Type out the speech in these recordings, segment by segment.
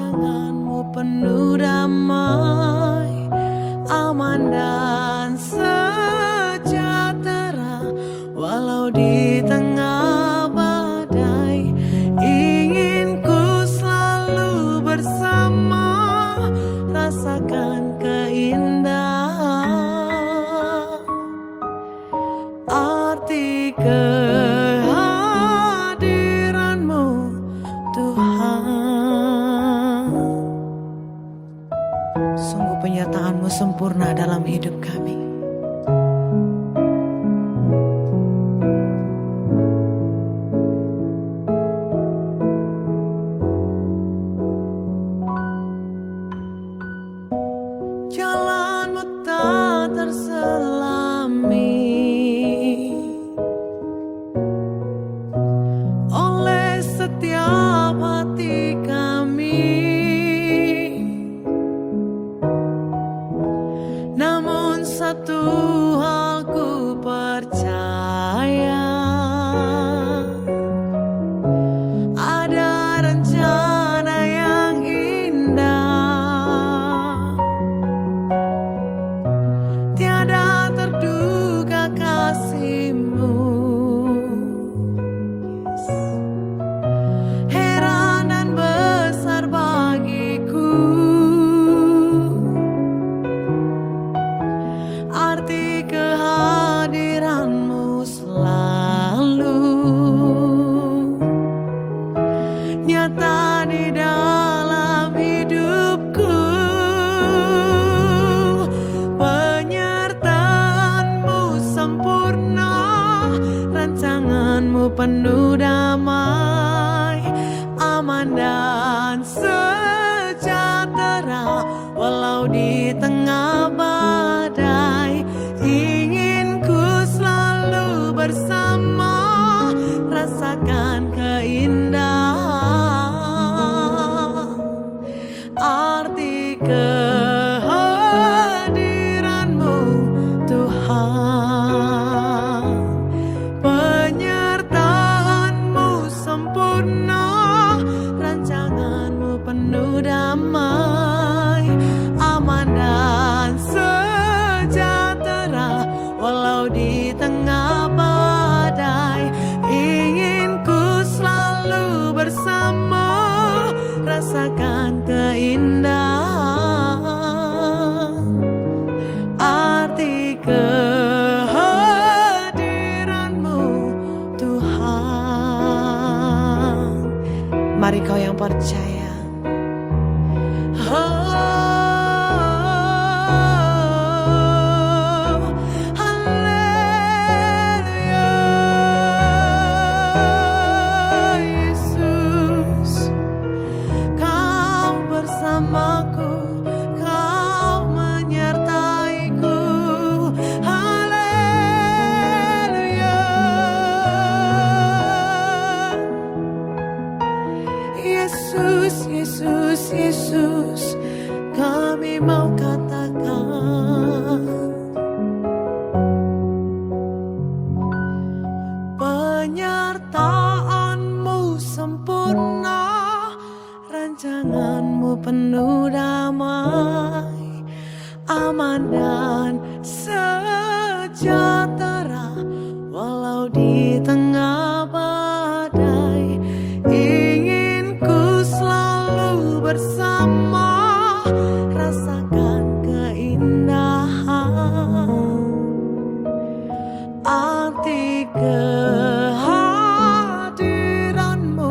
Rancanganmu penuh damai, aman dan sejahtera. Walau di tengah badai, ingin ku selalu bersama. Rasakan keindahan arti kehadiranmu, Tuhan. Sungguh penyertaan-Mu sempurna dalam hidup kami. Jalan-Mu tak terselami oleh setiap hati kami. Namun satu hal ku percaya, ada rencana yang indah. Tiada terduga kasih-Mu, heran dan besar bagiku. Arti kehadiran-Mu selalu nyata di dalam hidupku. Penyertaan-Mu sempurna, rancangan-Mu penuh damai, aman dan sejahtera. Walau di tengah badai, ingin ku selalu bersama. Rasakan keindahan arti kehadiran-Mu, Tuhan. Penyertaan-Mu sempurna, rancangan-Mu penuh damai, aman dan sejahtera. Walau di tengah badai, ingin ku selalu bersama. Rasakan keindahan arti kehadiran-Mu, Tuhan. Mari kau yang percaya. Yesus, Yesus, Yesus, kami mau katakan, penyertaan-Mu sempurna, rancangan-Mu penuh damai, aman dan sejahtera. Walau di tengah badai, ingin ku selalu bersama. Rasakan keindahan arti kehadiran-Mu,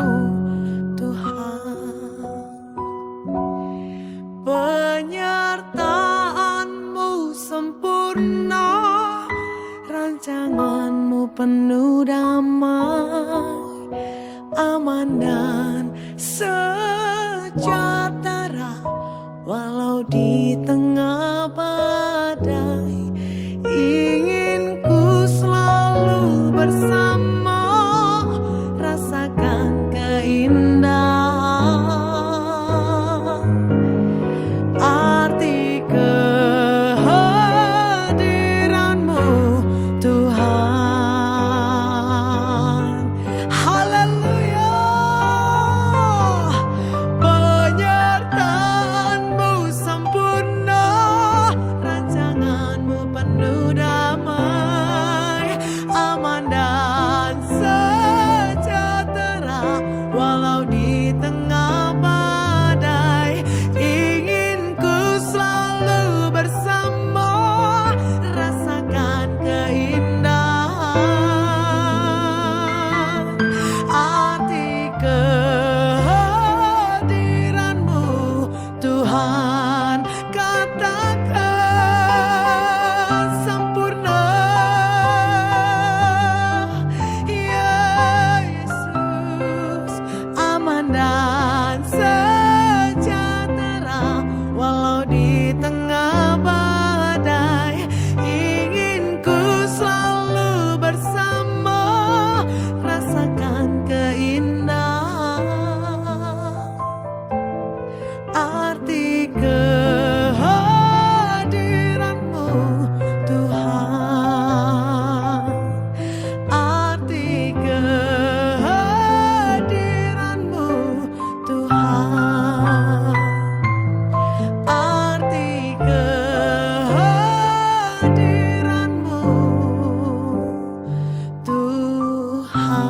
Tuhan. Penyertaan-Mu sempurna, rancangan-Mu penuh damai, aman dan sejahtera. Walau di tengah badai, ingin ku selalu bersama. Rasakan keindahan arti kehadiran-Mu, Tuhan. Haleluya. Penyertaan arti kehadiran-Mu Tuhan, arti kehadiran-Mu Tuhan, arti kehadiran-Mu Tuhan.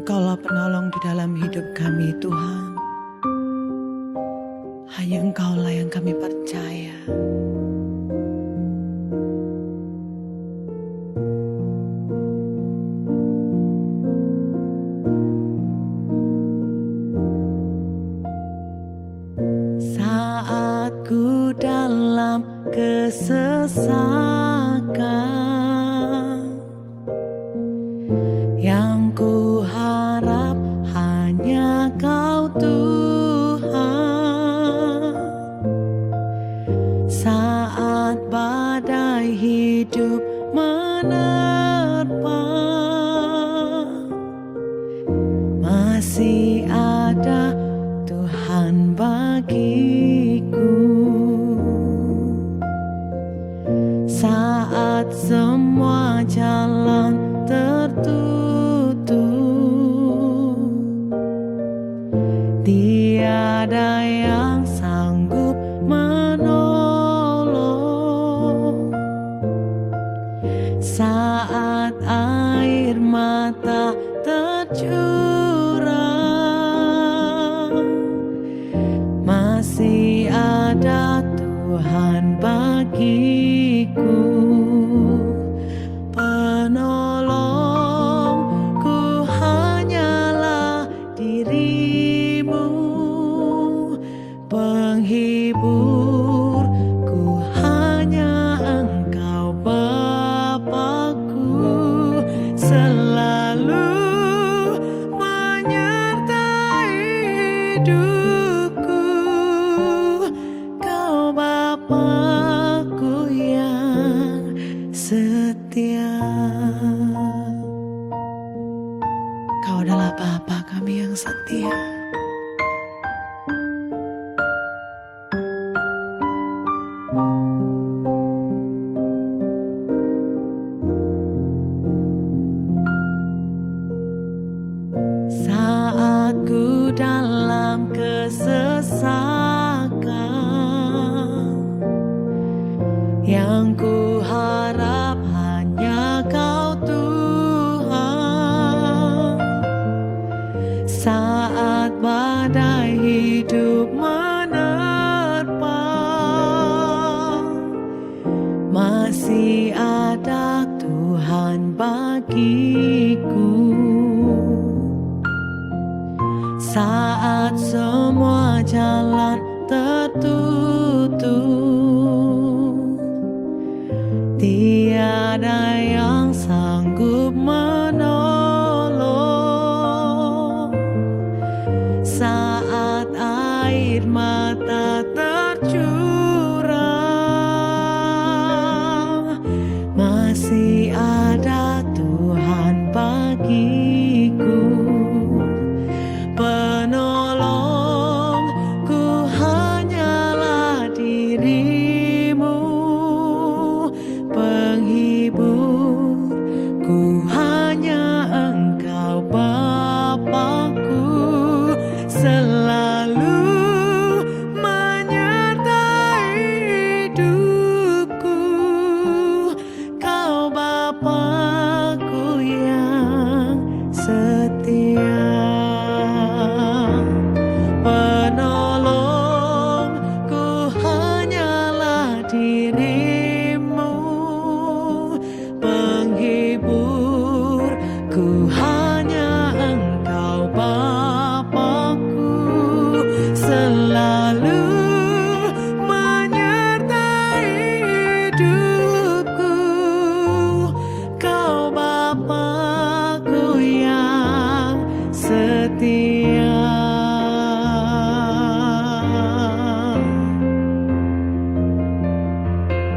Engkaulah penolong di dalam hidup kami Tuhan. Hanya Engkaulah yang kami percaya. Saat ku dalam kesesakan, yang ku harap hanya Kau Tuhan. Saat badai hidup menerpa, masih ada Tuhan bagiku. Saat semua jalan tertutup, tiada yang sanggup menolong. Saat air mata tercurah, masih ada Tuhan bagiku. Penolongku hanyalah diri-Mu, penghiburku hanya Engkau Bapa-Ku, selalu menyertai hidupku. Kau Bapa-Ku yang setia. Kau adalah Bapa kami yang setia. Saat ku dalam kesesakan, yang ku harap hanya Kau Tuhan. Saat badai hidup menerpa, masih ada Tuhan bagiku. Saat semua jalan tertutup, tiada yang sanggup menolong. Saat air mata tercurah, masih ada Tuhan bagiku. Penolongku hanyalah diri-Mu, penghibur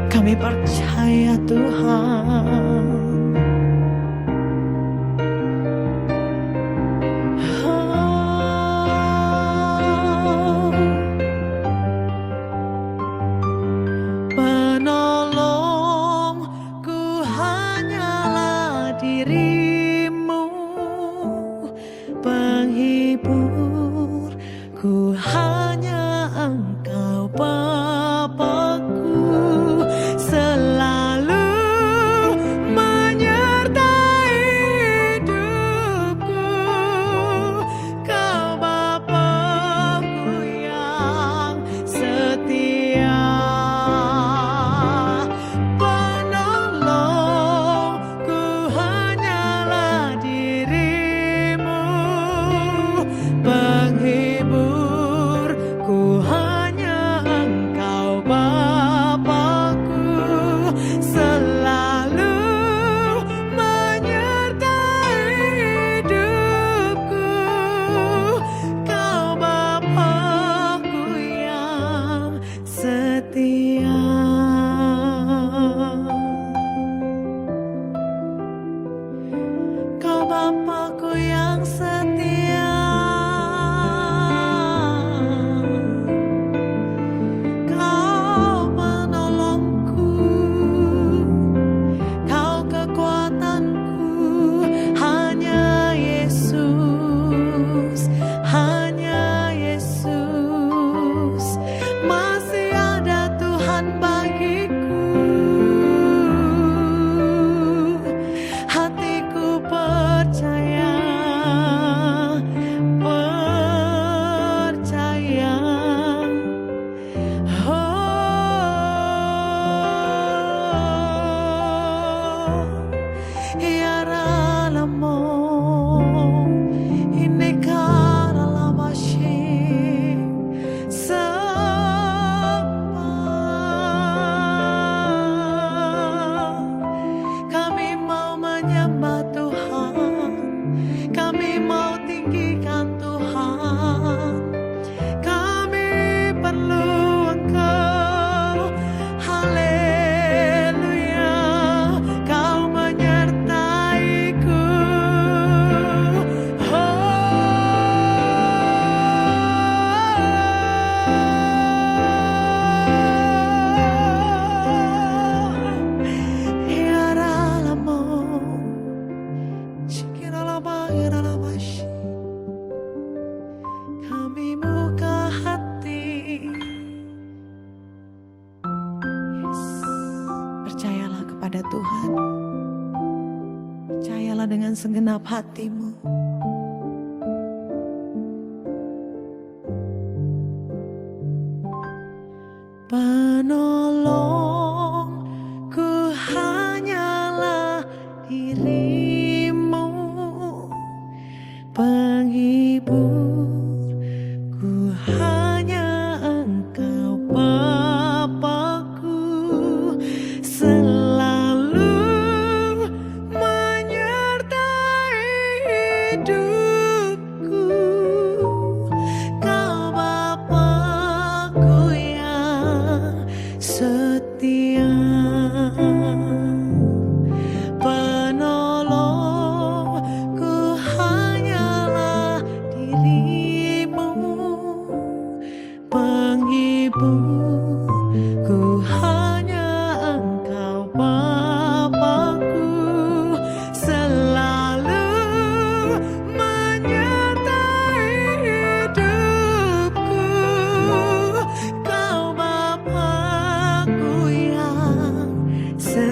Kami percaya Tuhan. Penolongku hanyalah dirimu, penghiburku hanya Engkau Bapa-Ku, selalu menyertai hidupku. Kau Bapa-Ku yang setia. Penolongku hanyalah dirimu, penghiburku hanya Engkau Bapa-Ku, selalu menyertai hidupku. Kau Bapa-Ku yang setia. Kau Bapa-Ku yang setia. Kau penolongku, Kau kekuatanku, hanya Yesus, hanya Yesus. Masih ada Tuhan bagiku. Hatiku percaya, percaya. Yaralamo, inekaralamashi, kami mau menyembah Tuhan, kami mau tinggikan Tuhan. Kami perlu Engkau, haleluya. Kau menyertaiku. Yaralamo, shikiralabagiralabashi. Kami buka hati. Yes. Percayalah kepada Tuhan. Percayalah dengan segenap hatimu. Penolongku hanyalah dirimu, penghiburku hanya Engkau Bapa-Ku, selalu menyertai hidupku. Kau Bapa-Ku yang setia. Penolongku hanyalah dirimu, penghiburku hanya Engkau Bapa-Ku, selalu menyertai hidupku. Kau Bapa-Ku yang setia.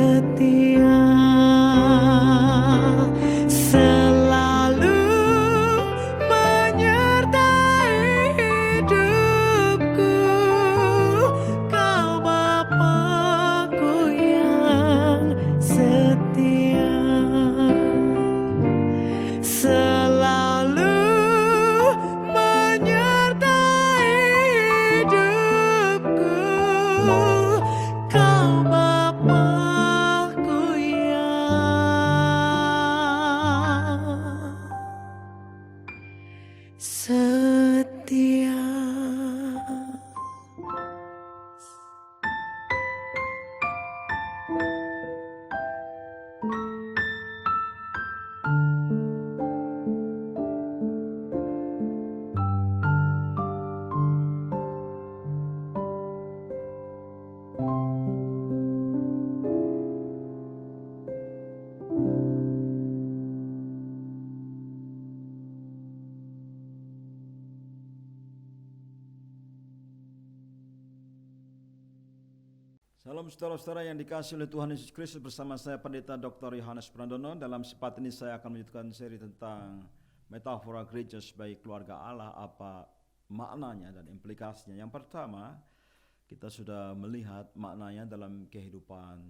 Salam saudara-saudara yang dikasihi oleh Tuhan Yesus Kristus, bersama saya Pendeta Dr. Yohanes Prandono. Dalam kesempatan ini saya akan melanjutkan seri tentang metafora gereja sebagai keluarga Allah, apa maknanya dan implikasinya. Yang pertama, kita sudah melihat maknanya dalam kehidupan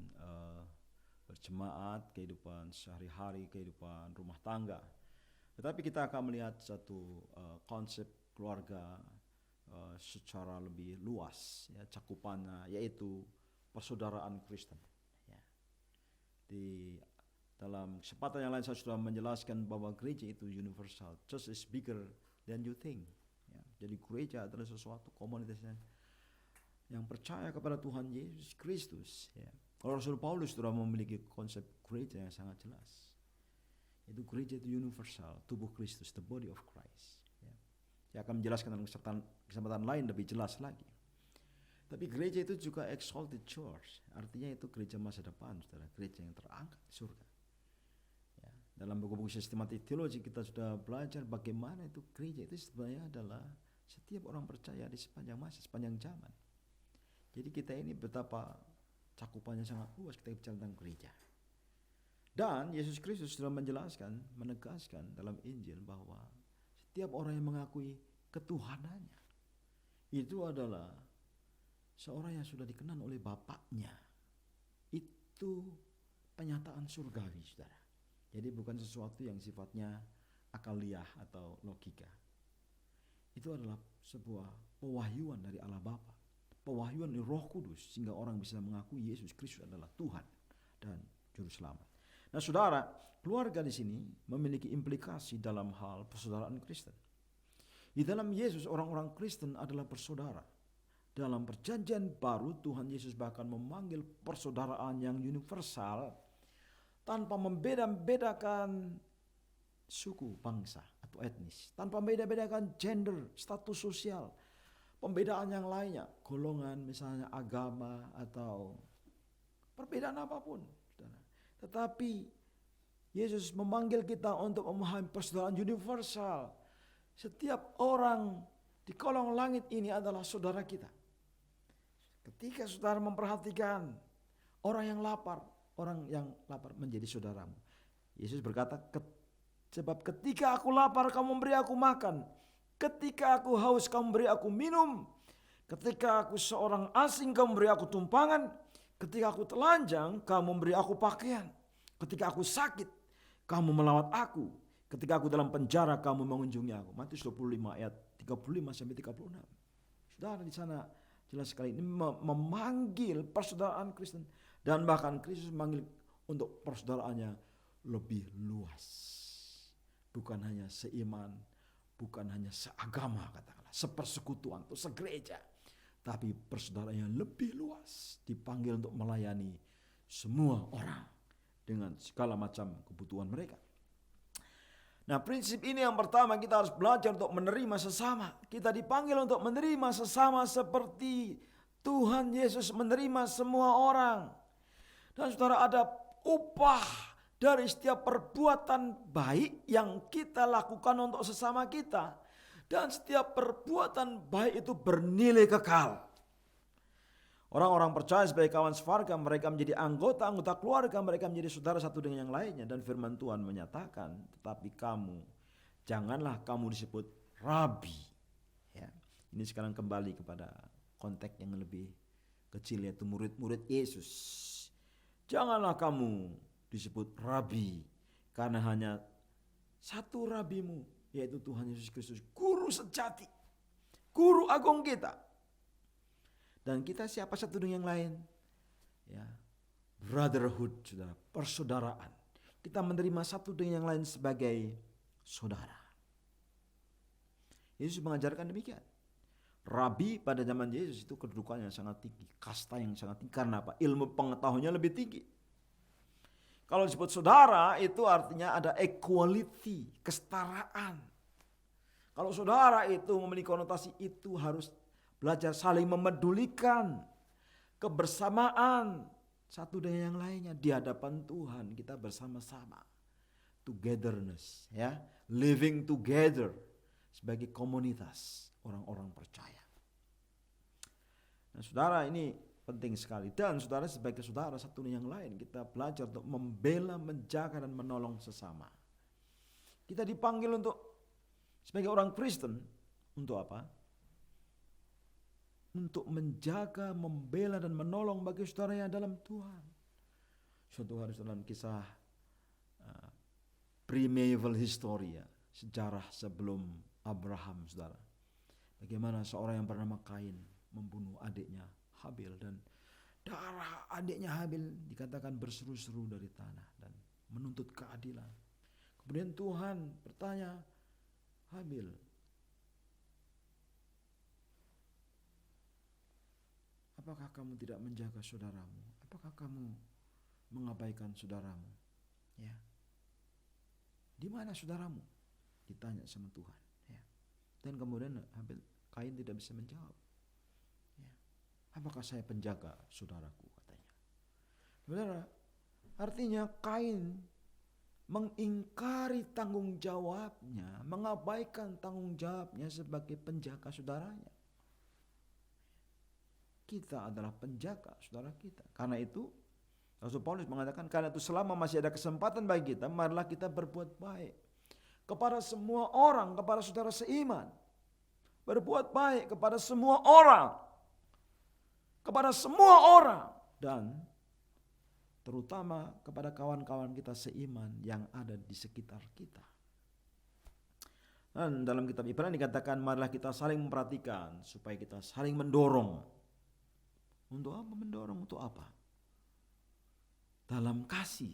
berjemaat, kehidupan sehari-hari, kehidupan rumah tangga. Tetapi kita akan melihat satu konsep keluarga secara lebih luas, ya, cakupannya, yaitu persaudaraan Kristen. Ya. Di dalam kesempatan yang lain saya sudah menjelaskan bahwa gereja itu universal. Church is bigger than you think. Ya. Jadi gereja adalah sesuatu komunitasnya yang percaya kepada Tuhan Yesus Kristus. Ya. Kalau Rasul Paulus sudah memiliki konsep gereja yang sangat jelas. Itu gereja itu universal, tubuh Kristus, the body of Christ. Ya. Saya akan menjelaskan dalam kesempatan lain lebih jelas lagi. Tapi gereja itu juga exalted church, artinya itu gereja masa depan, saudara, gereja yang terangkat di surga. Ya, dalam buku-buku sistematik teologi kita sudah belajar bagaimana itu gereja itu sebenarnya adalah setiap orang percaya di sepanjang masa, sepanjang zaman. Jadi kita ini betapa cakupannya sangat luas kita bicara tentang gereja. Dan Yesus Kristus sudah menjelaskan, menegaskan dalam Injil bahwa setiap orang yang mengakui ketuhanannya itu adalah seorang yang sudah dikenal oleh Bapaknya. Itu penyataan surgawi, saudara. Jadi bukan sesuatu yang sifatnya akaliah atau logika. Itu adalah sebuah pewahyuan dari Allah Bapa, pewahyuan dari Roh Kudus, sehingga orang bisa mengakui Yesus Kristus adalah Tuhan dan Juru Selamat. Nah, saudara, keluarga di sini memiliki implikasi dalam hal persaudaraan Kristen. Di dalam Yesus, orang-orang Kristen adalah bersaudara. Dalam perjanjian baru, Tuhan Yesus bahkan memanggil persaudaraan yang universal tanpa membeda-bedakan suku, bangsa, atau etnis. Tanpa membeda-bedakan gender, status sosial, pembedaan yang lainnya, golongan misalnya agama atau perbedaan apapun. Tetapi Yesus memanggil kita untuk memahami persaudaraan universal. Setiap orang di kolong langit ini adalah saudara kita. Ketika saudara memperhatikan orang yang lapar menjadi saudaramu. Yesus berkata, sebab ketika aku lapar kamu memberi aku makan. Ketika aku haus kamu memberi aku minum. Ketika aku seorang asing kamu memberi aku tumpangan. Ketika aku telanjang kamu memberi aku pakaian. Ketika aku sakit kamu melawat aku. Ketika aku dalam penjara kamu mengunjungi aku. Matius 25 ayat 35 sampai 36. Saudara di sana jelas sekali ini memanggil persaudaraan Kristen, dan bahkan Kristus memanggil untuk persaudaraannya lebih luas. Bukan hanya seiman, bukan hanya seagama, katakanlah, sepersekutuan atau segereja, tapi persaudaraan yang lebih luas, dipanggil untuk melayani semua orang dengan segala macam kebutuhan mereka. Nah, prinsip ini yang pertama, kita harus belajar untuk menerima sesama. Kita dipanggil untuk menerima sesama seperti Tuhan Yesus menerima semua orang. Dan saudara, ada upah dari setiap perbuatan baik yang kita lakukan untuk sesama kita. Dan setiap perbuatan baik itu bernilai kekal. Orang-orang percaya sebagai kawan sevarga, mereka menjadi anggota keluarga, mereka menjadi saudara satu dengan yang lainnya. Dan firman Tuhan menyatakan, tetapi kamu, janganlah kamu disebut rabi. Ya. Ini sekarang kembali kepada konteks yang lebih kecil, yaitu murid-murid Yesus. Janganlah kamu disebut rabi, karena hanya satu rabimu, yaitu Tuhan Yesus Kristus, guru sejati, guru agung kita. Dan kita siapa satu dengan yang lain? Ya, brotherhood, saudara, persaudaraan. Kita menerima satu dengan yang lain sebagai saudara. Yesus mengajarkan demikian. Rabi pada zaman Yesus itu kedudukannya sangat tinggi, kasta yang sangat tinggi. Karena apa? Ilmu pengetahuannya lebih tinggi. Kalau disebut saudara itu artinya ada equality, kesetaraan. Kalau saudara itu memiliki konotasi itu harus belajar saling memedulikan, kebersamaan satu dengan yang lainnya di hadapan Tuhan. Kita bersama-sama, togetherness, ya, living together sebagai komunitas orang-orang percaya. Nah, saudara, ini penting sekali. Dan saudara, sebagai saudara satu yang lain, kita belajar untuk membela, menjaga, dan menolong sesama. Kita dipanggil untuk, sebagai orang Kristen, untuk apa? Untuk menjaga, membela, dan menolong bagi saudara yang dalam Tuhan. Suatu hari dalam kisah pre-medieval history, ya, sejarah sebelum Abraham, saudara. Bagaimana seorang yang bernama Kain membunuh adiknya Habil, dan darah adiknya Habil dikatakan berseru-seru dari tanah dan menuntut keadilan. Kemudian Tuhan bertanya, Habil, apakah kamu tidak menjaga saudaramu? Apakah kamu mengabaikan saudaramu? Ya. Di mana saudaramu? Ditanya sama Tuhan. Ya. Dan kemudian Kain tidak bisa menjawab. Ya. Apakah saya penjaga saudaraku, katanya. Saudara, artinya Kain mengingkari tanggung jawabnya, mengabaikan tanggung jawabnya sebagai penjaga saudaranya. Kita adalah penjaga saudara kita. Karena itu Rasul Paulus mengatakan, karena itu selama masih ada kesempatan bagi kita, marilah kita berbuat baik kepada semua orang, kepada saudara seiman. Berbuat baik kepada semua orang, kepada semua orang, dan terutama kepada kawan-kawan kita seiman yang ada di sekitar kita. Dan dalam kitab Ibrani dikatakan, marilah kita saling memperhatikan supaya kita saling mendorong. Untuk apa mendorong? Untuk apa? Dalam kasih.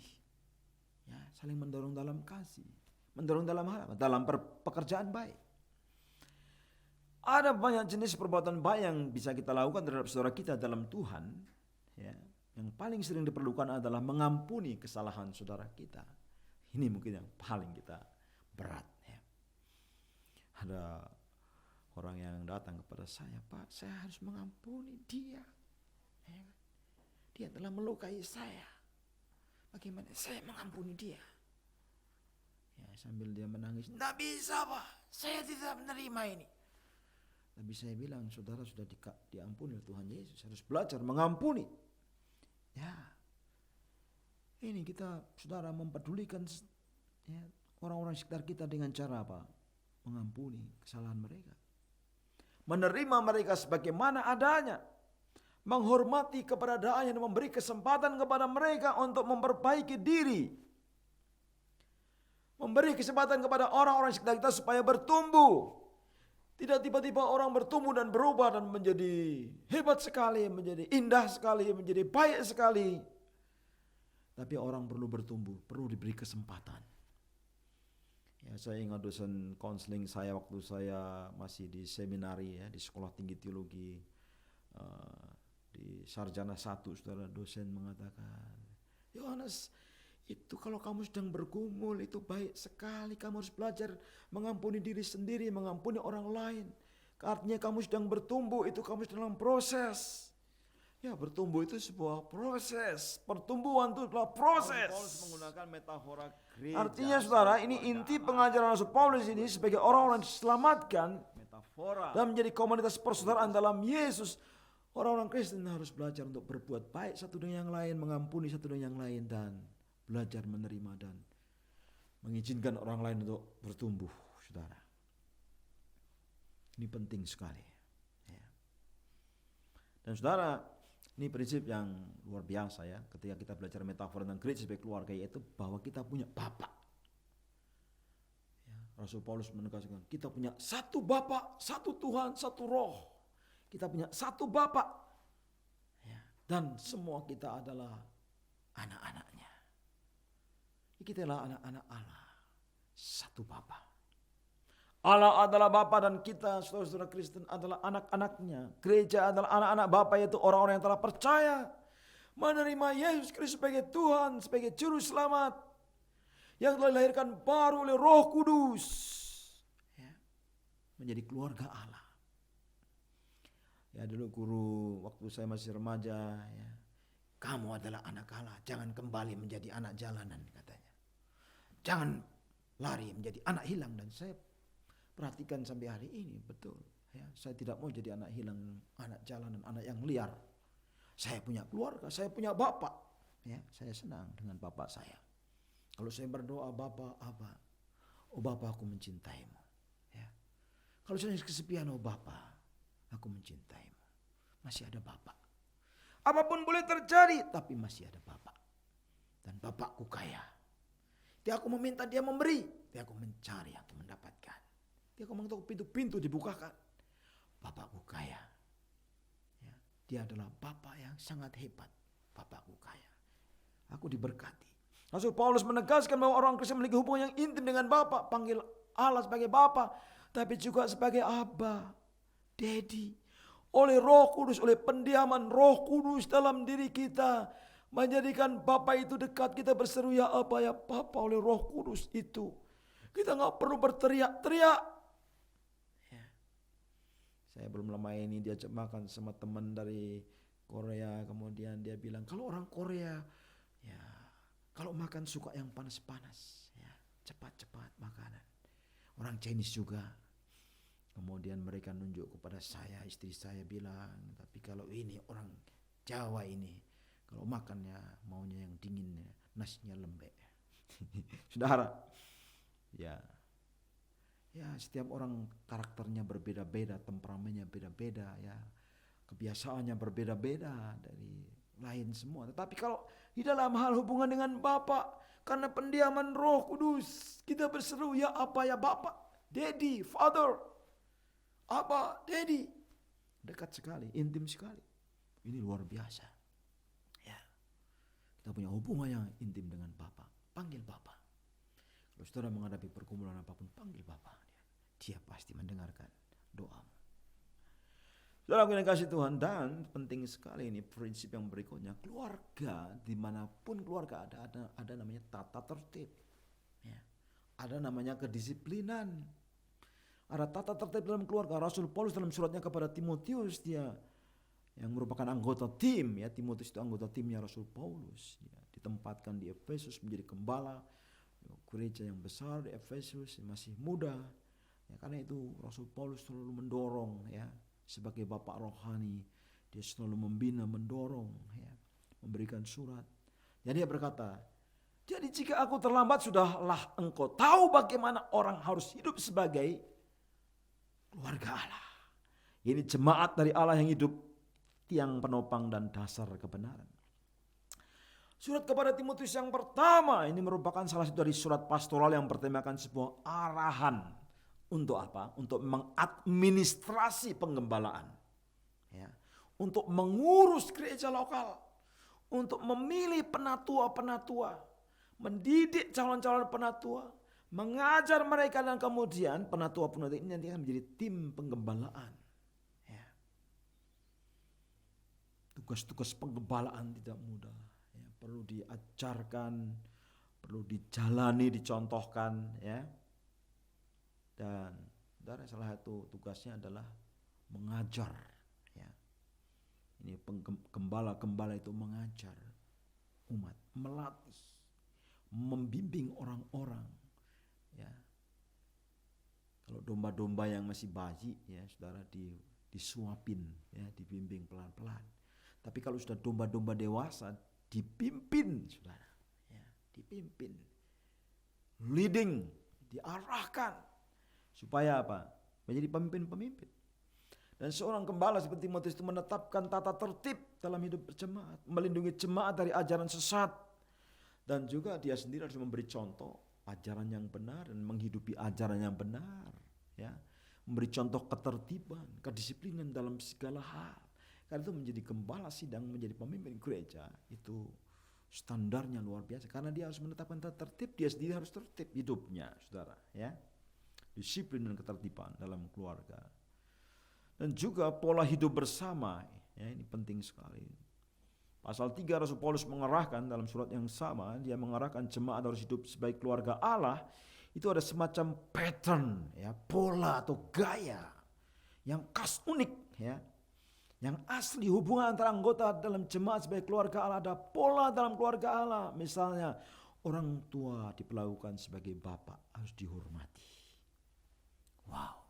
Ya, saling mendorong dalam kasih. Mendorong dalam hal apa? Dalam pekerjaan baik. Ada banyak jenis perbuatan baik yang bisa kita lakukan terhadap saudara kita dalam Tuhan. Ya, yang paling sering diperlukan adalah mengampuni kesalahan saudara kita. Ini mungkin yang paling kita berat. Ya. Ada orang yang datang kepada saya, Pak, saya harus mengampuni dia. Ya, dia telah melukai saya. Bagaimana saya mengampuni dia? Ya, sambil dia menangis, tidak bisa, Pak, saya tidak menerima ini. Tapi saya bilang, saudara sudah diampuni oleh Tuhan Yesus, harus belajar mengampuni. Ya, ini kita, saudara, mempedulikan ya, orang-orang sekitar kita dengan cara apa? Mengampuni kesalahan mereka, menerima mereka sebagaimana adanya, menghormati keberadaannya dan memberi kesempatan kepada mereka untuk memperbaiki diri, memberi kesempatan kepada orang-orang sekitar kita supaya bertumbuh. Tidak tiba-tiba orang bertumbuh dan berubah dan menjadi hebat sekali, menjadi indah sekali, menjadi baik sekali. Tapi orang perlu bertumbuh, perlu diberi kesempatan. Ya, saya ingat dosen konseling saya waktu saya masih di seminari, ya, di Sekolah Tinggi Teologi, di Sarjana 1, saudara, dosen mengatakan, Yohanes, itu kalau kamu sedang bergumul itu baik sekali, kamu harus belajar mengampuni diri sendiri, mengampuni orang lain. Artinya kamu sedang bertumbuh, itu kamu sedang dalam proses. Ya, bertumbuh itu sebuah proses. Pertumbuhan itu adalah proses. Paulus menggunakan metafora gereja. Artinya saudara, ini inti pengajaran Rasul Paulus ini sebagai orang-orang diselamatkan dan menjadi komunitas persaudaraan dalam Yesus. Orang-orang Kristen harus belajar untuk berbuat baik satu dengan yang lain, mengampuni satu dengan yang lain, dan belajar menerima dan mengizinkan orang lain untuk bertumbuh, saudara. Ini penting sekali. Ya. Dan saudara, ini prinsip yang luar biasa, ya. Ketika kita belajar metafora tentang gereja sebagai keluarga, yaitu bahwa kita punya Bapa. Ya, Rasul Paulus menegaskan, kita punya satu Bapa, satu Tuhan, satu Roh. Kita punya satu Bapa. Ya. Dan semua kita adalah anak-anaknya. Kita adalah anak-anak Allah, satu Bapa. Allah adalah Bapa dan kita, saudara-saudara Kristen, adalah anak-anaknya. Gereja adalah anak-anak Bapa, yaitu orang-orang yang telah percaya, menerima Yesus Kristus sebagai Tuhan, sebagai Juru Selamat, yang telah dilahirkan baru oleh Roh Kudus, ya, menjadi keluarga Allah. Ya, dulu guru waktu saya masih remaja, ya, kamu adalah anak Allah, jangan kembali menjadi anak jalanan, katanya. Jangan lari menjadi anak hilang. Dan saya perhatikan sampai hari ini, betul. Ya, saya tidak mau jadi anak hilang, anak jalanan, anak yang liar. Saya punya keluarga, saya punya bapak. Ya, saya senang dengan bapak saya. Kalau saya berdoa, Bapak, Abba, oh Bapak aku mencintaimu. Ya. Kalau saya kesepian, oh Bapak, aku mencintaimu. Masih ada bapak. Apapun boleh terjadi, tapi masih ada bapak. Dan bapakku kaya. Dia aku meminta, dia memberi. Dia aku mencari, aku mendapatkan. Dia aku mengetuk pintu-pintu dibukakan. Bapakku kaya. Ya, dia adalah bapak yang sangat hebat. Bapakku kaya. Aku diberkati. Rasul Paulus menegaskan bahwa orang Kristen memiliki hubungan yang intim dengan Bapa, panggil Allah sebagai Bapa, tapi juga sebagai Abba, Daddy. Oleh Roh Kudus, oleh pendiaman Roh Kudus dalam diri kita, menjadikan Bapa itu dekat. Kita berseru ya Abba, ya Bapa oleh Roh Kudus itu. Kita nggak perlu berteriak-teriak. Ya. Saya belum lama ini diajak makan sama teman dari Korea, kemudian dia bilang kalau orang Korea, ya kalau makan suka yang panas-panas, ya, cepat-cepat makanan. Orang Chinese juga. Kemudian mereka nunjuk kepada saya, istri saya bilang, tapi kalau ini orang Jawa ini, kalau makannya maunya yang dingin, nasinya lembek. Saudara, ya setiap orang karakternya berbeda-beda, temperamennya beda-beda, ya kebiasaannya berbeda-beda dari lain semua. Tetapi kalau di dalam hal hubungan dengan Bapa, karena pendiaman Roh Kudus, kita berseru ya apa ya Bapa, Daddy, Father, apa, Daddy. Dekat sekali, intim sekali. Ini luar biasa. Ya, kita punya hubungan yang intim dengan Bapa. Panggil Bapa. Kalau saudara menghadapi pergumulan apapun, panggil Bapa. Dia pasti mendengarkan doamu. Saudara yang kasih Tuhan, dan penting sekali ini prinsip yang berikutnya, keluarga dimanapun keluarga ada namanya tata tertib, ya. Ada namanya kedisiplinan, ada tata tertib dalam keluarga. Rasul Paulus dalam suratnya kepada Timotius, dia yang merupakan anggota tim, ya Timotius itu anggota timnya Rasul Paulus, ya, ditempatkan di Efesus menjadi gembala gereja yang besar di Efesus, masih muda, ya, karena itu Rasul Paulus selalu mendorong, ya. Sebagai bapak rohani, dia selalu membina, mendorong, ya, memberikan surat. Jadi dia berkata, jadi jika aku terlambat, sudahlah engkau tahu bagaimana orang harus hidup sebagai keluarga Allah. Ini jemaat dari Allah yang hidup, tiang penopang dan dasar kebenaran. Surat kepada Timotius yang pertama, ini merupakan salah satu dari surat pastoral yang bertemakan sebuah arahan. Untuk apa? Untuk mengadministrasi penggembalaan, ya. Untuk mengurus gereja lokal, untuk memilih penatua-penatua, mendidik calon-calon penatua, mengajar mereka, dan kemudian penatua-penatua ini nanti akan menjadi tim penggembalaan. Ya. Tugas-tugas penggembalaan tidak mudah, ya. Perlu diajarkan, perlu dijalani, dicontohkan, ya. Dan saudara, salah satu tugasnya adalah mengajar, ya. Ini gembala itu mengajar umat, melatih, membimbing orang-orang, ya. Kalau domba-domba yang masih bayi, ya saudara, disuapin, ya, dibimbing pelan-pelan. Tapi kalau sudah domba-domba dewasa, dipimpin, saudara, ya, dipimpin, leading, diarahkan. Supaya apa? Menjadi pemimpin-pemimpin. Dan seorang gembala seperti Timotius itu menetapkan tata tertib dalam hidup berjemaat, melindungi jemaat dari ajaran sesat, dan juga dia sendiri harus memberi contoh ajaran yang benar dan menghidupi ajaran yang benar, ya. Memberi contoh ketertiban, kedisiplinan dalam segala hal. Karena itu menjadi gembala sidang, menjadi pemimpin gereja, itu standarnya luar biasa. Karena dia harus menetapkan tata tertib, dia sendiri harus tertib hidupnya, saudara, ya. Disiplin dan ketertiban dalam keluarga. Dan juga pola hidup bersama, ya, ini penting sekali. Pasal 3 Rasul Paulus mengarahkan dalam surat yang sama, dia mengarahkan jemaat harus hidup sebagai keluarga Allah. Itu ada semacam pattern, ya, pola atau gaya yang khas, unik, ya. Yang asli hubungan antara anggota dalam jemaat sebagai keluarga Allah, ada pola dalam keluarga Allah. Misalnya orang tua diperlakukan sebagai bapak, harus dihormati. Wow.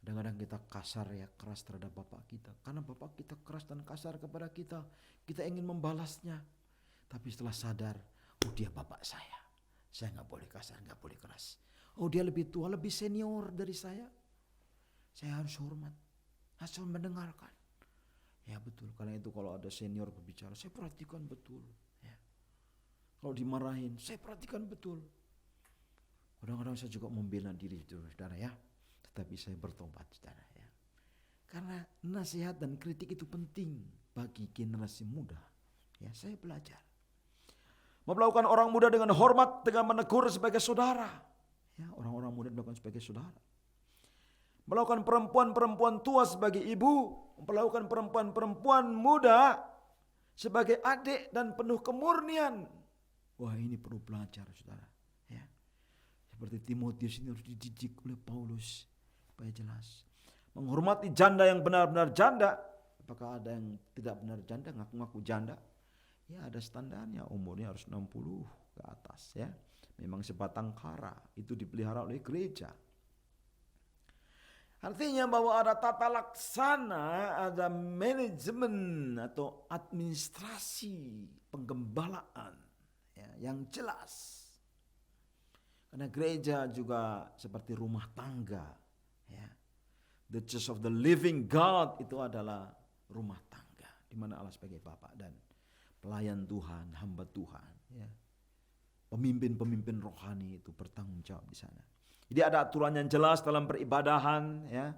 Kadang-kadang kita kasar ya, keras terhadap bapak kita. Karena bapak kita keras dan kasar kepada kita, kita ingin membalasnya. Tapi setelah sadar, oh dia bapak saya nggak boleh kasar, nggak boleh keras. Oh dia lebih tua, lebih senior dari saya harus hormat, asal mendengarkan. Ya betul, karena itu kalau ada senior berbicara, saya perhatikan betul. Ya. Kalau dimarahin, saya perhatikan betul. Kadang-kadang saya juga membela diri, saudara ya. Tetapi saya bertobat, saudara ya. Karena nasihat dan kritik itu penting bagi generasi muda. Ya, saya belajar. Memperlakukan orang muda dengan hormat, dengan menegur sebagai saudara. Ya, orang-orang muda dilakukan sebagai saudara. Melakukan perempuan-perempuan tua sebagai ibu, memperlakukan perempuan-perempuan muda sebagai adik dan penuh kemurnian. Wah, ini perlu belajar, saudara. Ya. Seperti Timotius ini harus dididik oleh Paulus supaya jelas. Menghormati janda yang benar-benar janda. Apakah ada yang tidak benar janda, ngaku-ngaku janda? Ya ada standarnya, umurnya harus 60 ke atas ya. Memang sebatang kara, itu dipelihara oleh gereja. Artinya bahwa ada tata laksana, ada manajemen atau administrasi penggembalaan ya, yang jelas. Karena gereja juga seperti rumah tangga. Ya. The Church of the Living God itu adalah rumah tangga, di mana Allah sebagai Bapa dan pelayan Tuhan, hamba Tuhan. Ya. Pemimpin-pemimpin rohani itu bertanggung jawab di sana. Jadi ada aturan yang jelas dalam peribadahan. Ya.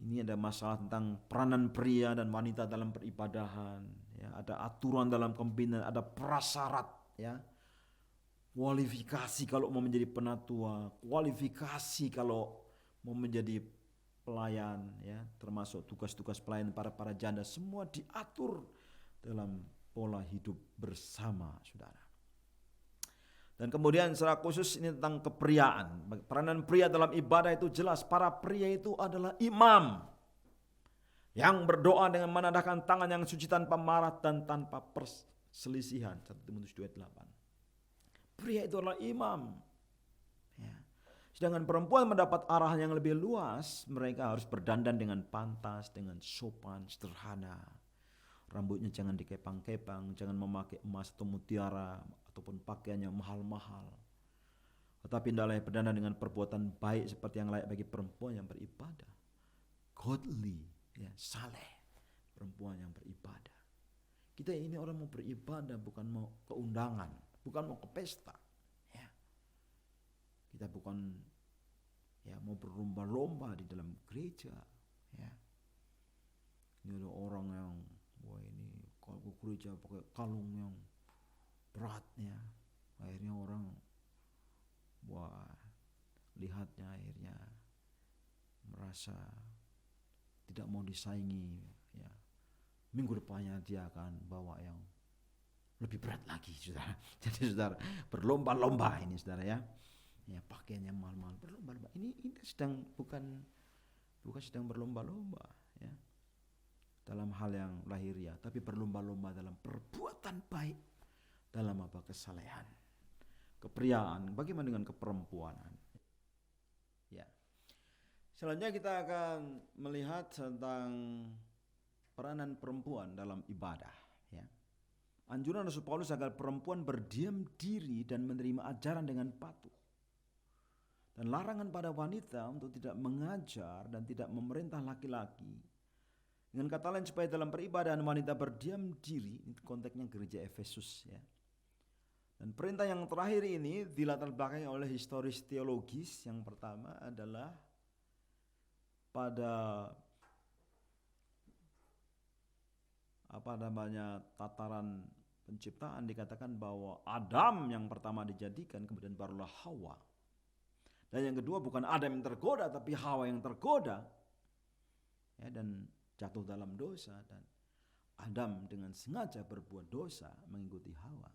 Ini ada masalah tentang peranan pria dan wanita dalam peribadahan. Ya. Ada aturan dalam kepemimpinan, ada prasyarat. Ya. Kualifikasi kalau mau menjadi penatua, kualifikasi kalau mau menjadi pelayan, ya, termasuk tugas-tugas pelayan para janda, semua diatur dalam pola hidup bersama, saudara. Dan kemudian secara khusus ini tentang kepriaan. Peranan pria dalam ibadah itu jelas, para pria itu adalah imam yang berdoa dengan menadahkan tangan yang suci tanpa marah dan tanpa perselisihan. 1 Timotius 2:8. Pria itu adalah imam. Ya. Sedangkan perempuan mendapat arahan yang lebih luas. Mereka harus berdandan dengan pantas, dengan sopan, sederhana. Rambutnya jangan dikepang-kepang, jangan memakai emas atau mutiara, ataupun pakaian yang mahal-mahal. Tetapi hendaklah berdandan dengan perbuatan baik seperti yang layak bagi perempuan yang beribadah. Godly, ya, saleh, perempuan yang beribadah. Kita ini orang mau beribadah, bukan mau keundangan, bukan mau ke pesta. Ya. Kita bukan ya mau berlomba-lomba di dalam gereja. Ya. Ini ada orang yang wah ini kalau ke gereja pakai kalung yang beratnya. Akhirnya orang wah lihatnya akhirnya merasa tidak mau disaingi. Ya. Minggu depannya dia akan bawa yang lebih berat lagi, saudara. Jadi saudara berlomba-lomba ini, saudara ya. Ya pakaiannya mahal-mahal, berlomba-lomba. Ini sedang bukan sedang berlomba-lomba, ya. Dalam hal yang lahiriah, tapi berlomba-lomba dalam perbuatan baik, dalam apa kesalehan, kepriaan. Bagaimana dengan keperempuanan? Ya. Selanjutnya kita akan melihat tentang peranan perempuan dalam ibadah. Ya. Anjuran Rasul Paulus agar perempuan berdiam diri dan menerima ajaran dengan patuh. Dan larangan pada wanita untuk tidak mengajar dan tidak memerintah laki-laki. Dengan kata lain supaya dalam peribadahan wanita berdiam diri, ini konteksnya gereja Efesus ya. Dan perintah yang terakhir ini dilatar belakangi oleh historis teologis. Yang pertama adalah pada tataran penciptaan dikatakan bahwa Adam yang pertama dijadikan, kemudian barulah Hawa. Dan yang kedua bukan Adam yang tergoda, tapi Hawa yang tergoda. Ya, dan jatuh dalam dosa, dan Adam dengan sengaja berbuat dosa mengikuti Hawa.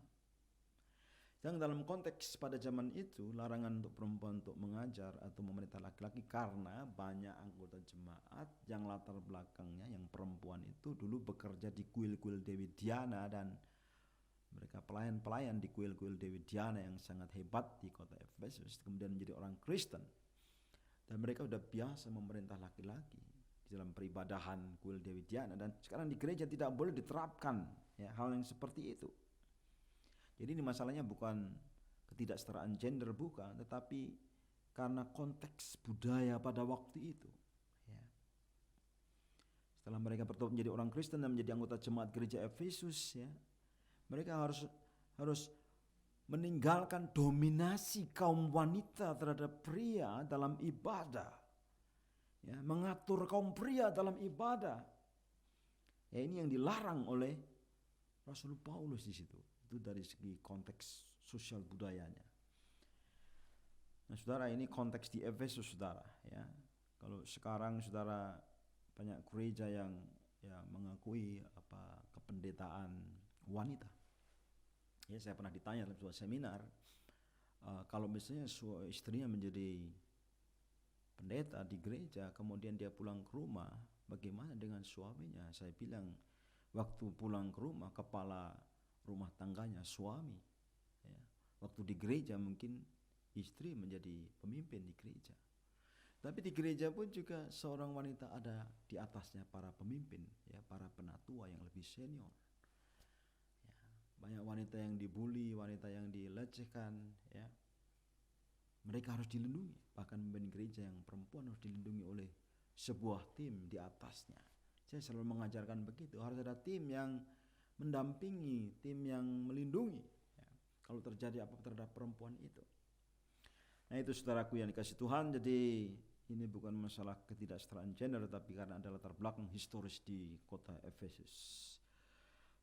Yang dalam konteks pada zaman itu larangan untuk perempuan untuk mengajar atau memerintah laki-laki karena banyak anggota jemaat yang latar belakangnya yang perempuan itu dulu bekerja di kuil-kuil Dewi Diana, dan mereka pelayan-pelayan di kuil-kuil Dewi Diana yang sangat hebat di kota Efesus, kemudian menjadi orang Kristen. Dan mereka sudah biasa memerintah laki-laki di dalam peribadahan kuil Dewi Diana, dan sekarang di gereja tidak boleh diterapkan ya hal yang seperti itu. Jadi ini masalahnya bukan ketidaksetaraan gender, bukan, tetapi karena konteks budaya pada waktu itu. Ya. Setelah mereka bertobat menjadi orang Kristen dan menjadi anggota jemaat gereja Efesus, ya, mereka harus meninggalkan dominasi kaum wanita terhadap pria dalam ibadah. Ya, mengatur kaum pria dalam ibadah. Ya, ini yang dilarang oleh Rasul Paulus di situ. Itu dari segi konteks sosial budayanya. Nah, saudara, ini konteks di Efesus, saudara. Ya, kalau sekarang saudara banyak gereja yang ya mengakui kependetaan wanita. Ya, saya pernah ditanya dalam sebuah seminar, kalau misalnya istrinya menjadi pendeta di gereja, kemudian dia pulang ke rumah, bagaimana dengan suaminya? Saya bilang, waktu pulang ke rumah, kepala rumah tangganya suami. Ya. Waktu di gereja mungkin istri menjadi pemimpin di gereja. Tapi di gereja pun juga seorang wanita ada di atasnya para pemimpin, ya, para penatua yang lebih senior. Banyak wanita yang dibully, wanita yang dilecehkan, ya. Mereka harus dilindungi. Bahkan pemimpin gereja yang perempuan harus dilindungi oleh sebuah tim di atasnya. Saya selalu mengajarkan begitu. Harus ada tim yang mendampingi, tim yang melindungi, ya, kalau terjadi apa-apa terhadap perempuan itu. Nah, itu saudaraku yang dikasih Tuhan. Jadi ini bukan masalah ketidaksetaraan gender, tetapi karena ada latar belakang historis di kota Efesus.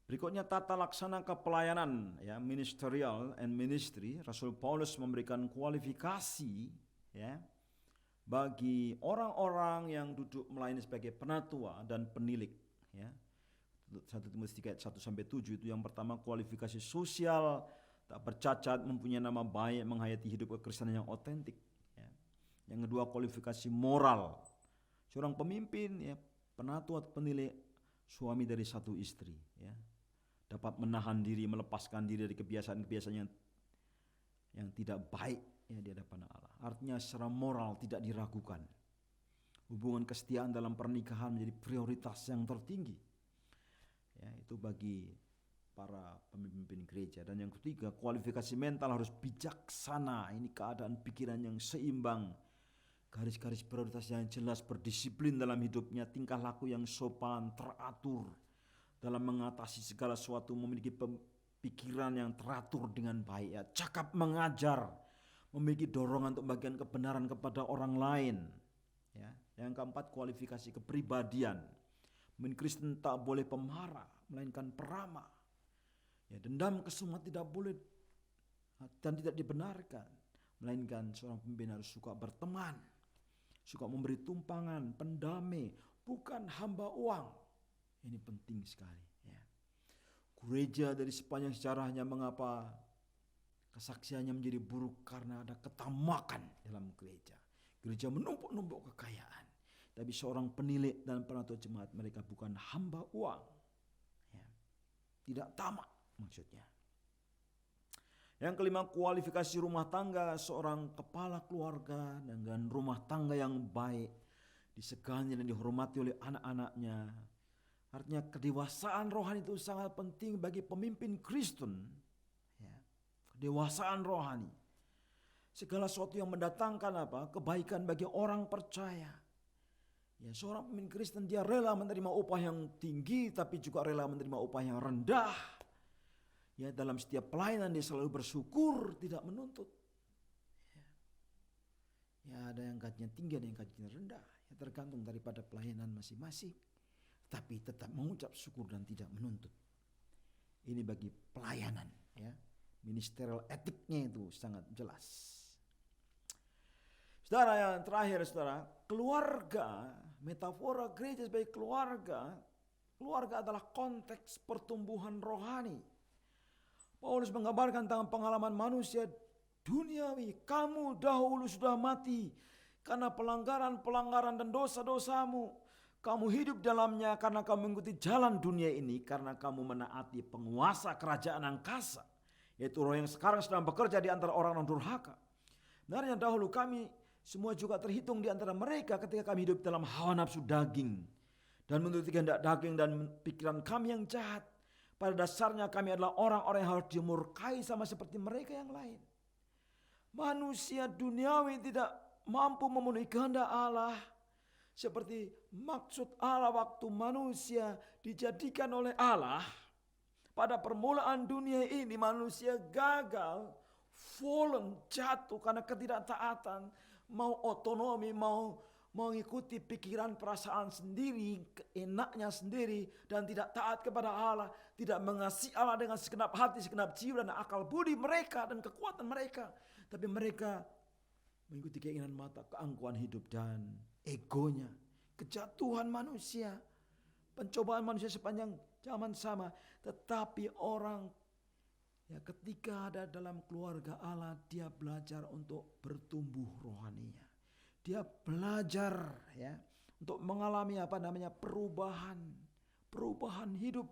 Berikutnya tata laksana kepelayanan, ya, ministerial and ministry. Rasul Paulus memberikan kualifikasi, ya, bagi orang-orang yang duduk melayani sebagai penatua dan penilik, ya. 1 Timotius 3 ayat 1-7 itu yang pertama, kualifikasi sosial, tak bercacat, mempunyai nama baik, menghayati hidup kekristenan yang otentik, ya. Yang kedua, kualifikasi moral. Seorang pemimpin, ya, penatua atau penilik, suami dari satu istri, ya, dapat menahan diri, melepaskan diri dari kebiasaan-kebiasaan yang tidak baik, ya, di hadapan Allah. Artinya secara moral tidak diragukan. Hubungan kesetiaan dalam pernikahan menjadi prioritas yang tertinggi. Ya, itu bagi para pemimpin gereja. Dan yang ketiga, kualifikasi mental harus bijaksana. Ini keadaan pikiran yang seimbang, garis-garis prioritas yang jelas, berdisiplin dalam hidupnya, tingkah laku yang sopan, teratur dalam mengatasi segala sesuatu, memiliki pikiran yang teratur dengan baik, ya, cakap mengajar, memiliki dorongan untuk bagian kebenaran kepada orang lain, ya. Yang keempat, kualifikasi kepribadian. Pemimpin Kristen tak boleh pemarah, melainkan peramah. Ya, dendam kesumat tidak boleh dan tidak dibenarkan, melainkan seorang pemimpin harus suka berteman, suka memberi tumpangan, pendamai, bukan hamba uang. Ini penting sekali, ya. Gereja dari sepanjang sejarahnya, mengapa kesaksiannya menjadi buruk? Karena ada ketamakan dalam gereja. Gereja menumpuk-numpuk kekayaan. Tapi seorang penilik dan penatua jemaat, mereka bukan hamba uang, ya. Tidak tamak maksudnya. Yang kelima, kualifikasi rumah tangga. Seorang kepala keluarga dengan rumah tangga yang baik, disegani dan dihormati oleh anak-anaknya. Artinya kedewasaan rohani itu sangat penting bagi pemimpin Kristen, ya. Kedewasaan rohani. Segala sesuatu yang mendatangkan kebaikan bagi orang percaya. Ya, seorang pemimpin Kristen dia rela menerima upah yang tinggi, tapi juga rela menerima upah yang rendah. Ya, dalam setiap pelayanan dia selalu bersyukur, tidak menuntut. Ya, ada yang gajinya tinggi, ada yang gajinya rendah. Ya, tergantung daripada pelayanan masing-masing. Tapi tetap mengucap syukur dan tidak menuntut. Ini bagi pelayanan, ya. Ministerial etiknya itu sangat jelas. Saudara, yang terakhir, saudara, keluarga, metafora gereja sebagai keluarga. Keluarga adalah konteks pertumbuhan rohani. Paulus menggambarkan tentang pengalaman manusia duniawi. Kamu dahulu sudah mati karena pelanggaran-pelanggaran dan dosa-dosamu. Kamu hidup dalamnya karena kamu mengikuti jalan dunia ini, karena kamu menaati penguasa kerajaan angkasa, yaitu roh yang sekarang sedang bekerja di antara orang-orang durhaka. Benarnya dahulu kami semua juga terhitung di antara mereka ketika kami hidup dalam hawa nafsu daging dan menuruti kehendak daging dan pikiran kami yang jahat. Pada dasarnya kami adalah orang-orang yang harus dimurkai sama seperti mereka yang lain. Manusia duniawi tidak mampu memenuhi kehendak Allah. Seperti maksud Allah waktu manusia dijadikan oleh Allah. Pada permulaan dunia ini manusia gagal, fallen, jatuh karena ketidaktaatan. Mau otonomi, mau mengikuti pikiran perasaan sendiri, enaknya sendiri, dan tidak taat kepada Allah, tidak mengasihi Allah dengan segenap hati, segenap jiwa dan akal budi mereka dan kekuatan mereka. Tapi mereka mengikuti keinginan mata, keangkuhan hidup dan egonya. Kejatuhan manusia, pencobaan manusia sepanjang zaman sama. Tetapi orang ketika ada dalam keluarga Allah, dia belajar untuk bertumbuh rohaninya. Dia belajar untuk mengalami perubahan hidup.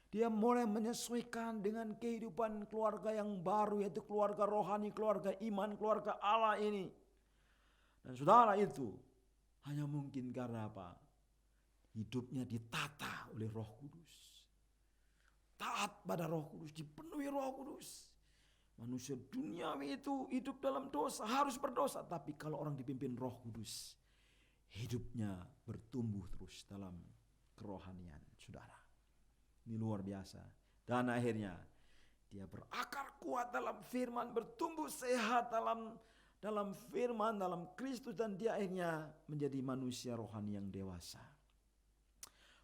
Dia mulai menyesuaikan dengan kehidupan keluarga yang baru, yaitu keluarga rohani, keluarga iman, keluarga Allah ini. Dan saudara, itu hanya mungkin karena apa? Hidupnya ditata oleh Roh Kudus. Taat pada Roh Kudus, dipenuhi Roh Kudus. Manusia duniawi itu hidup dalam dosa, harus berdosa. Tapi kalau orang dipimpin Roh Kudus, hidupnya bertumbuh terus dalam kerohanian, saudara. Ini luar biasa. Dan akhirnya dia berakar kuat dalam firman, bertumbuh sehat dalam firman, dalam Kristus, dan dia akhirnya menjadi manusia rohani yang dewasa.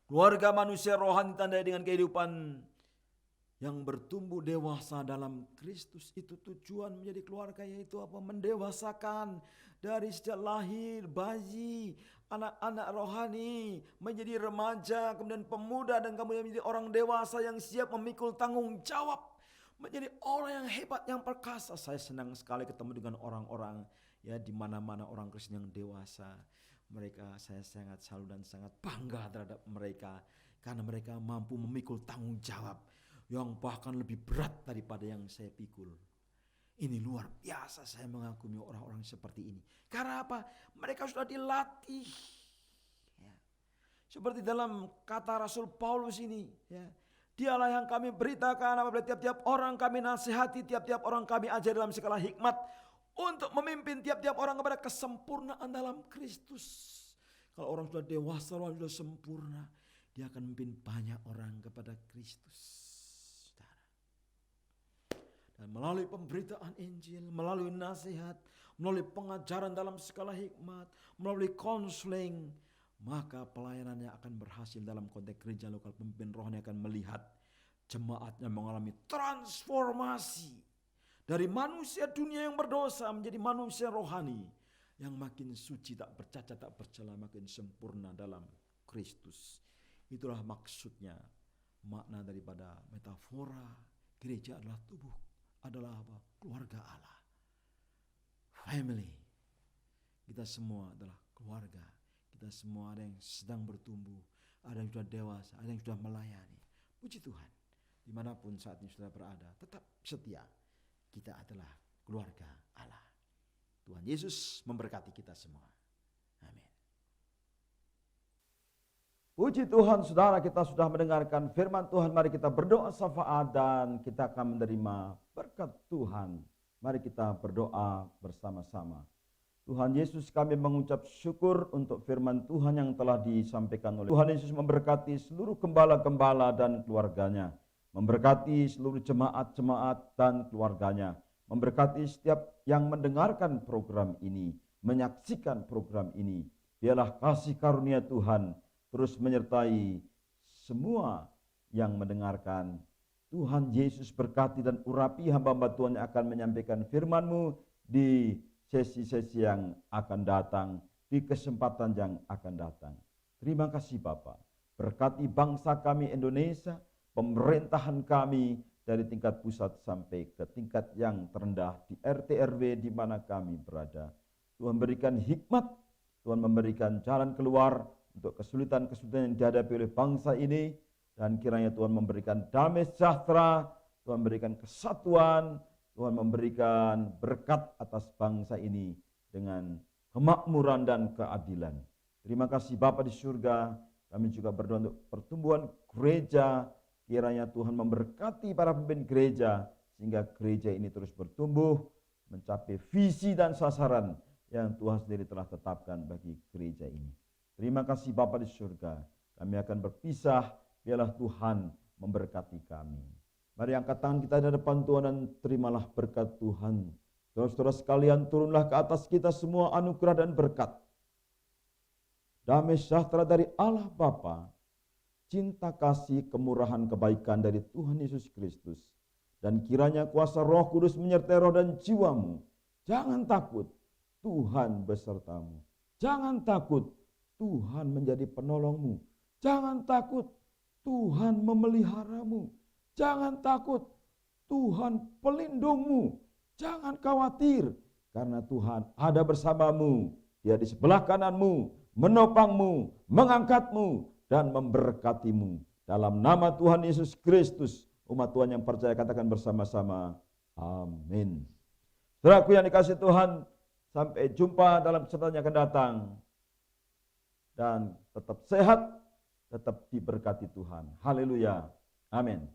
Keluarga manusia rohani tandai dengan kehidupan yang bertumbuh dewasa dalam Kristus. Itu tujuan menjadi keluarga, yaitu apa? Mendewasakan dari sejak lahir, bayi, anak-anak rohani, menjadi remaja, kemudian pemuda, dan kemudian menjadi orang dewasa yang siap memikul tanggung jawab, menjadi orang yang hebat, yang perkasa. Saya senang sekali ketemu dengan orang-orang di mana-mana orang Kristen yang dewasa. Mereka, saya sangat salut dan sangat bangga terhadap mereka karena mereka mampu memikul tanggung jawab yang bahkan lebih berat daripada yang saya pikul. Ini luar biasa, saya mengagumi orang-orang seperti ini. Karena apa? Mereka sudah dilatih. Seperti dalam kata Rasul Paulus ini, dialah yang kami beritakan apabila tiap-tiap orang kami nasihati, tiap-tiap orang kami ajar dalam segala hikmat, untuk memimpin tiap-tiap orang kepada kesempurnaan dalam Kristus. Kalau orang sudah dewasa, orang sudah sempurna, dia akan memimpin banyak orang kepada Kristus. Dan melalui pemberitaan Injil, melalui nasihat, melalui pengajaran dalam segala hikmat, melalui konseling, maka pelayanannya akan berhasil dalam konteks gereja lokal. Pemimpin rohani akan melihat jemaatnya mengalami transformasi dari manusia dunia yang berdosa menjadi manusia rohani yang makin suci, tak bercacat, tak bercela, makin sempurna dalam Kristus. Itulah maksudnya, makna daripada metafora gereja adalah tubuh, adalah apa? Keluarga Allah. Family. Kita semua adalah keluarga. Kita semua ada yang sedang bertumbuh, ada yang sudah dewasa, ada yang sudah melayani. Puji Tuhan, dimanapun saat ini sudah berada, tetap setia. Kita adalah keluarga Allah. Tuhan Yesus memberkati kita semua. Amin. Puji Tuhan, saudara, kita sudah mendengarkan firman Tuhan. Mari kita berdoa syafaat dan kita akan menerima berkat Tuhan. Mari kita berdoa bersama-sama. Tuhan Yesus, kami mengucap syukur untuk firman Tuhan yang telah disampaikan oleh Tuhan Yesus. Memberkati seluruh gembala-gembala dan keluarganya, memberkati seluruh jemaat-jemaat dan keluarganya, memberkati setiap yang mendengarkan program ini, menyaksikan program ini. Biarlah kasih karunia Tuhan terus menyertai semua yang mendengarkan. Tuhan Yesus berkati dan urapi hamba-hamba Tuhan yang akan menyampaikan firman-Mu di sesi-sesi yang akan datang, di kesempatan yang akan datang. Terima kasih Bapa. Berkati bangsa kami Indonesia, pemerintahan kami dari tingkat pusat sampai ke tingkat yang terendah di RT RW di mana kami berada. Tuhan berikan hikmat, Tuhan memberikan jalan keluar untuk kesulitan-kesulitan yang dihadapi oleh bangsa ini, dan kiranya Tuhan memberikan damai sejahtera, Tuhan memberikan kesatuan, Tuhan memberikan berkat atas bangsa ini, dengan kemakmuran dan keadilan. Terima kasih Bapa di surga, kami juga berdoa untuk pertumbuhan gereja, kiranya Tuhan memberkati para pemimpin gereja, sehingga gereja ini terus bertumbuh, mencapai visi dan sasaran yang Tuhan sendiri telah tetapkan bagi gereja ini. Terima kasih Bapa di surga, kami akan berpisah, biarlah Tuhan memberkati kami. Mari angkat tangan kita di depan Tuhan dan terimalah berkat Tuhan. Saudara-saudara sekalian, turunlah ke atas kita semua anugerah dan berkat. Damai sejahtera dari Allah Bapa, cinta kasih, kemurahan, kebaikan dari Tuhan Yesus Kristus, dan kiranya kuasa Roh Kudus menyertai roh dan jiwamu. Jangan takut, Tuhan besertamu. Jangan takut, Tuhan menjadi penolongmu. Jangan takut, Tuhan memeliharamu. Jangan takut, Tuhan pelindungmu. Jangan khawatir, karena Tuhan ada bersamamu. Dia di sebelah kananmu, menopangmu, mengangkatmu, dan memberkatimu. Dalam nama Tuhan Yesus Kristus, umat Tuhan yang percaya katakan bersama-sama, amin. Saudaraku yang dikasihi Tuhan, sampai jumpa dalam kesempatan yang akan datang. Dan tetap sehat, tetap diberkati Tuhan. Haleluya. Amin.